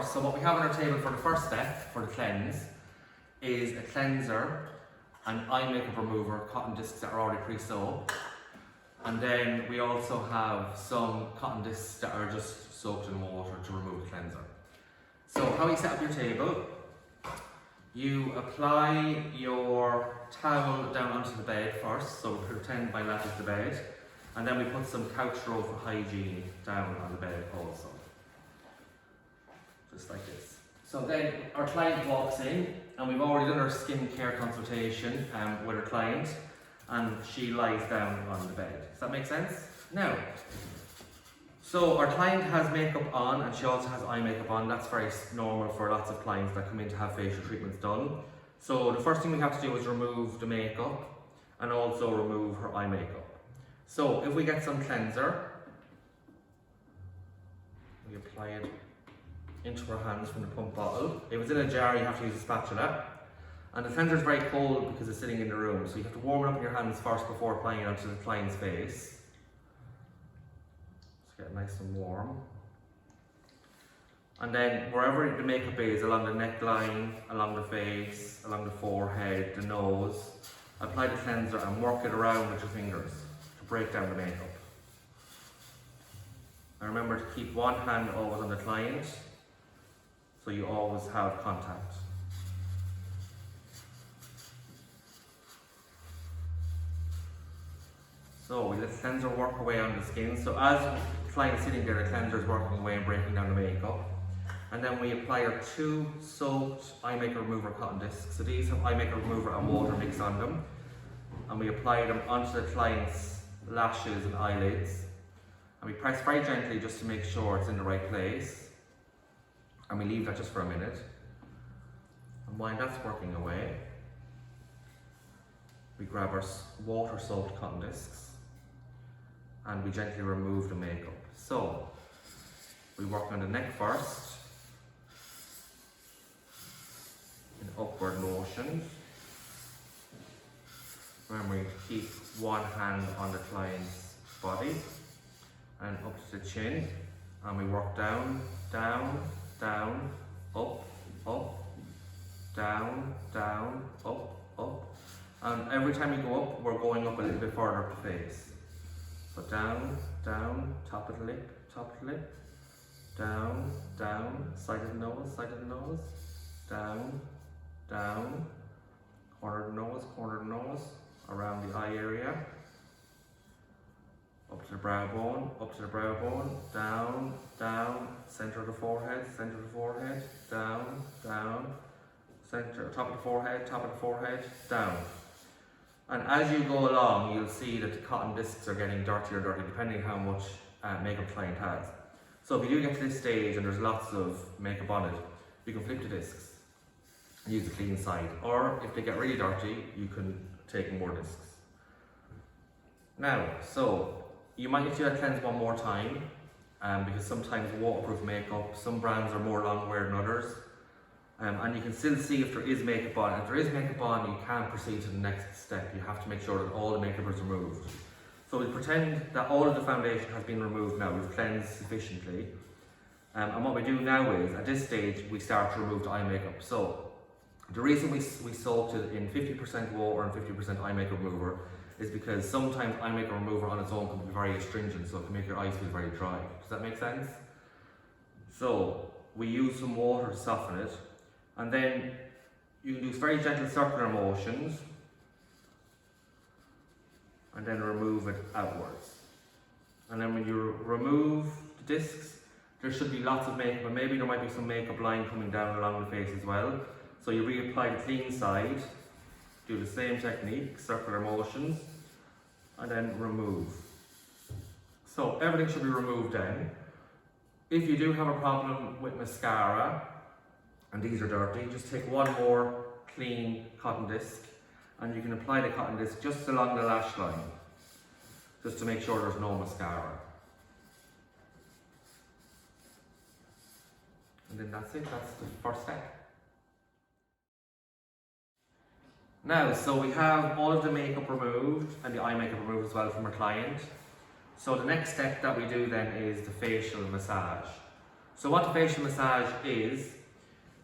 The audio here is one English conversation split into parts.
first. So what we have on our table for the first step, for the cleanse, is a cleanser, an eye makeup remover, cotton discs that are already pre-soaked. And then we also have some cotton discs that are just soaked in water to remove the cleanser. So how you set up your table, you apply your towel down onto the bed first, so pretend my lap is the bed, and then we put some couch roll for hygiene down on the bed also. Just like this. So then our client walks in, and we've already done our skincare consultation with our client, and she lies down on the bed. Does that make sense? Now, so our client has makeup on, and she also has eye makeup on. That's very normal for lots of clients that come in to have facial treatments done. So the first thing we have to do is remove the makeup and also remove her eye makeup. So if we get some cleanser, we apply it into her hands from the pump bottle. If it's in a jar, you have to use a spatula. And the cleanser is very cold because it's sitting in the room, so you have to warm it up in your hands first before applying it onto the client's face. Get it nice and warm. And then wherever the makeup is, along the neckline, along the face, along the forehead, the nose, apply the cleanser and work it around with your fingers to break down the makeup. And remember to keep one hand always on the client, so you always have contact. So we let the cleanser work away on the skin. So as the client is sitting there, the cleanser is working away and breaking down the makeup. And then we apply our 2 soaked eye makeup remover cotton discs. So these have eye makeup remover and water mixed on them. And we apply them onto the client's lashes and eyelids. And we press very gently just to make sure it's in the right place. And we leave that just for a minute. And while that's working away, we grab our water soaked cotton discs and we gently remove the makeup. So we work on the neck first in upward motions. Remembering to keep one hand on the client's body and up to the chin, and we work down, down, down, up, up, down, down, up, up. And every time we go up, we're going up a little bit further up the face. So down, down, top of the lip, down, down, side of the nose, down, down, corner of the nose, around the eye area, up to the brow bone, down, down, center of the forehead, down, down, center, top of the forehead, down. And as you go along, you'll see that the cotton discs are getting dirtier, depending how much makeup the client has. So if you do get to this stage and there's lots of makeup on it, you can flip the discs and use the clean side. Or if they get really dirty, you can take more discs. Now, so you might need to cleanse one more time, because sometimes waterproof makeup, some brands are more long wear than others. And you can still see if there is makeup on. If there is makeup on, you can't proceed to the next step. You have to make sure that all the makeup is removed. So we pretend that all of the foundation has been removed now. We've cleansed sufficiently. And what we do now is, at this stage, we start to remove the eye makeup. So the reason we soaked it in 50% water and 50% eye makeup remover is because sometimes eye makeup remover on its own can be very astringent, so it can make your eyes feel very dry. Does that make sense? So we use some water to soften it. And then you can use very gentle circular motions and then remove it outwards. And then when you remove the discs, there should be lots of makeup, and maybe there might be some makeup line coming down along the face as well. So you reapply the clean side, do the same technique, circular motions, and then remove. So everything should be removed then. If you do have a problem with mascara, and these are dirty, just take one more clean cotton disc and you can apply the cotton disc just along the lash line, just to make sure there's no mascara. And then that's it, that's the first step. Now, so we have all of the makeup removed and the eye makeup removed as well from our client. So the next step that we do then is the facial massage. So what the facial massage is,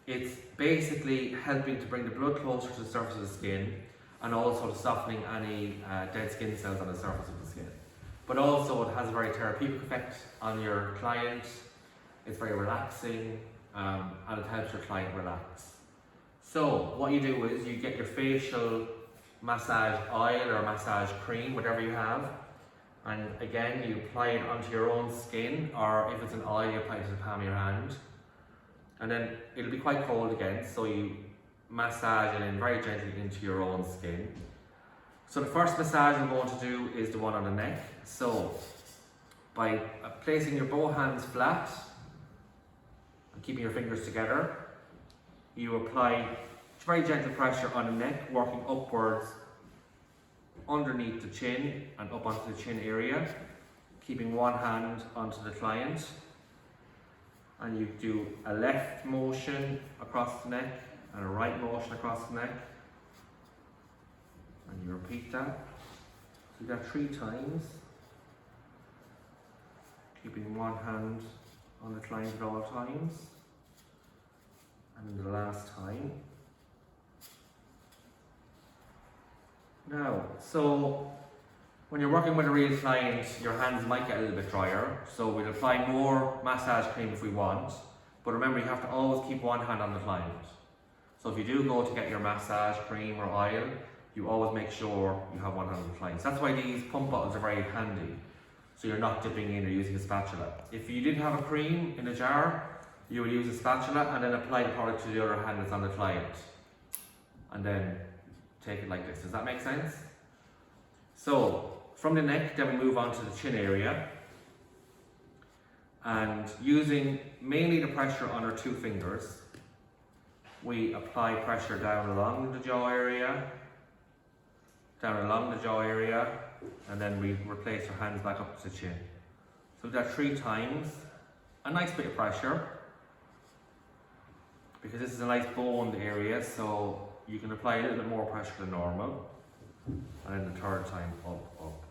it's basically helping to bring the blood closer to the surface of the skin and also to softening any dead skin cells on the surface of the skin. But also it has a very therapeutic effect on your client. It's very relaxing and it helps your client relax. So what you do is you get your facial massage oil or massage cream, whatever you have, and again you apply it onto your own skin, or if it's an oil you apply it to the palm of your hand, and then it'll be quite cold again, so you massage it in very gently into your own skin. So the first massage we're going to do is the one on the neck. So by placing your both hands flat and keeping your fingers together, you apply very gentle pressure on the neck, working upwards underneath the chin and up onto the chin area, keeping one hand onto the client. And you do a left motion across the neck and a right motion across the neck. And you repeat that. So you do that 3 times. Keeping one hand on the client at all times. And the last time. Now, so when you're working with a real client, your hands might get a little bit drier, so we'll apply more massage cream if we want, but remember you have to always keep one hand on the client. So if you do go to get your massage cream or oil, you always make sure you have one hand on the client. So that's why these pump bottles are very handy, so you're not dipping in or using a spatula. If you did have a cream in a jar, you would use a spatula and then apply the product to the other hand that's on the client, and then take it like this. Does that make sense? So from the neck, then we move on to the chin area, and using mainly the pressure on our 2 fingers, we apply pressure down along the jaw area, and then we replace our hands back up to the chin. So we've got 3 times, a nice bit of pressure, because this is a nice boned area, so you can apply a little bit more pressure than normal. And then the 3rd time up.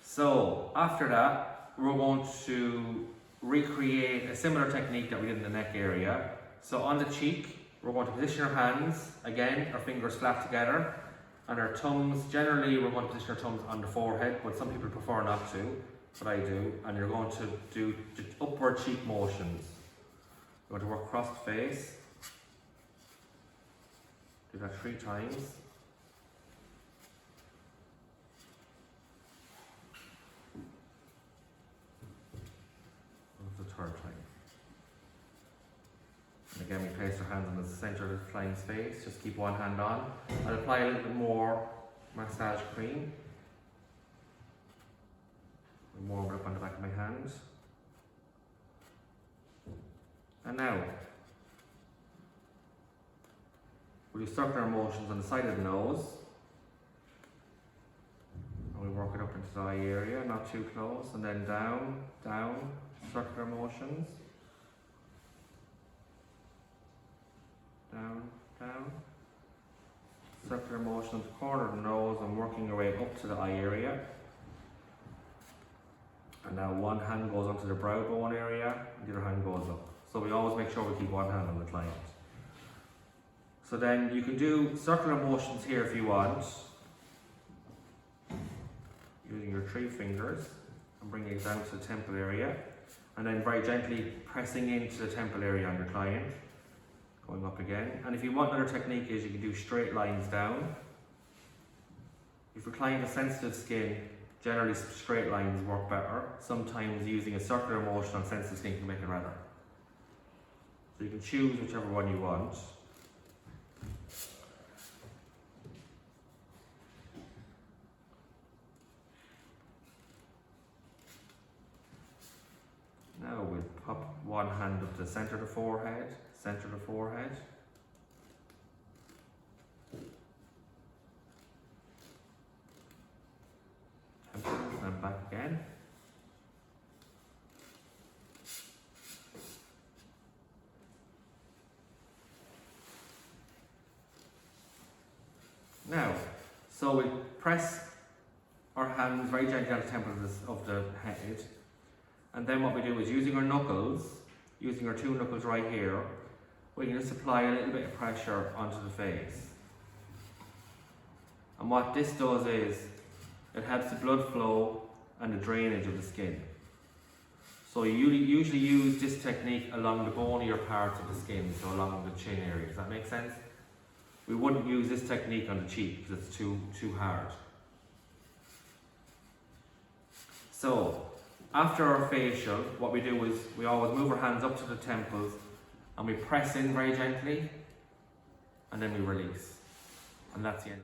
So after that, we're going to recreate a similar technique that we did in the neck area. So on the cheek, we're going to position our hands, again, our fingers flat together, and our thumbs, generally we're going to position our thumbs on the forehead, but some people prefer not to, but I do. And you're going to do upward cheek motions. You're going to work across the face. Do that 3 times. The 3rd time. And again, we place our hands on the center of the client's face. Just keep one hand on. I'll apply a little bit more massage cream. Warm it up on the back of my hand. And now, we'll do circular motions on the side of the nose. And we work it up into the eye area, not too close, and then down, circular motions. Down. Circular motion at the corner of the nose and working your way up to the eye area. And now one hand goes onto the brow bone area, and the other hand goes up. So we always make sure we keep one hand on the client. So then you can do circular motions here if you want, using your 3 fingers and bringing it down to the temple area, and then very gently pressing into the temple area on your client, going up again. And if you want, another technique is you can do straight lines down. If your client has sensitive skin, generally straight lines work better. Sometimes using a circular motion on sensitive skin can make it better. So you can choose whichever one you want. Now we'll pop one hand up to the centre of the forehead, and back again. Now, so we press our hands very gently on the temple of the head, And then what we do is using our knuckles, using our 2 knuckles right here, we can just apply a little bit of pressure onto the face. And what this does is, it helps the blood flow and the drainage of the skin. So you usually use this technique along the bonier parts of the skin, so along the chin area. Does that make sense? We wouldn't use this technique on the cheek because it's too hard. So, after our facial, what we do is we always move our hands up to the temples and we press in very gently and then we release. And that's the end.